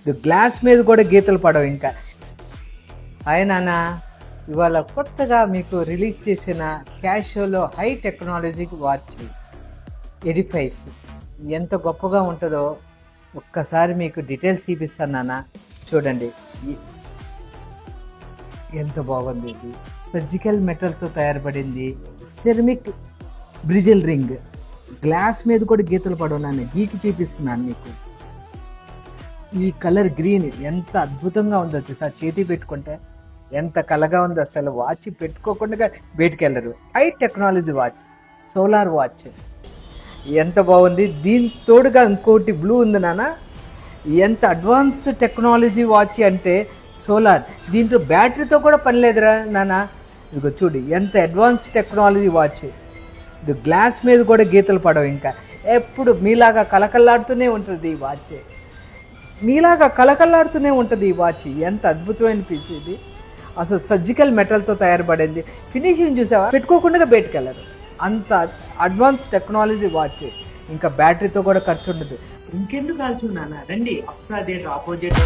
ఇది గ్లాస్ మీద కూడా గీతలు పడవు ఇంకా. హాయ్ నాన్న, ఇవాళ కొత్తగా మీకు రిలీజ్ చేసిన క్యాషియోలో హై టెక్నాలజీ వాచ్ ఎడిఫైస్ ఎంత గొప్పగా ఉంటుందో ఒక్కసారి మీకు డీటెయిల్స్ చూపిస్తాను నాన్న. చూడండి ఎంత బాగుంది. ఇది సర్జికల్ మెటల్తో తయారుపడింది. Ceramic bristle ring. గ్లాస్ మీద కూడా గీతలు పడవు నాన్న, గీకి చూపిస్తున్నాను మీకు. ఈ కలర్ గ్రీన్ ఎంత అద్భుతంగా ఉందో చూసా, చేతి పెట్టుకుంటే ఎంత కలగా ఉంది. అసలు వాచ్ పెట్టుకోకుండా బయటికి వెళ్ళరు. High technology watch, solar watch ఎంత బాగుంది. దీని తోడుగా ఇంకోటి బ్లూ ఉంది నాన్న. ఎంత అడ్వాన్స్ టెక్నాలజీ వాచ్ అంటే సోలార్. దీంట్లో బ్యాటరీతో కూడా పని లేదురా నాన్న. ఇదిగో చూడు ఎంత అడ్వాన్స్ టెక్నాలజీ వాచ్. ఇది గ్లాస్ మీద కూడా గీతలు పడవు ఇంకా. ఎప్పుడు మీలాగా కలకల్లాడుతూనే ఉంటుంది ఈ వాచ్. మీలాగా కలకల్లాడుతూనే ఉంటుంది ఈ వాచ్. ఎంత అద్భుతమైన పీస్ ఇది. అసలు సర్జికల్ మెటల్తో తయారుపడింది. ఫినిషింగ్ చూసావా, పెట్టుకోకుండా బయటకు వెళ్ళరు. అంత అడ్వాన్స్ టెక్నాలజీ వాచ్. ఇంకా బ్యాటరీతో కూడా ఖర్చు ఉండదు. ఇంకెందుకు కాల్చున్నానా, రండి అప్సా థియేటర్ ఆపోజిట్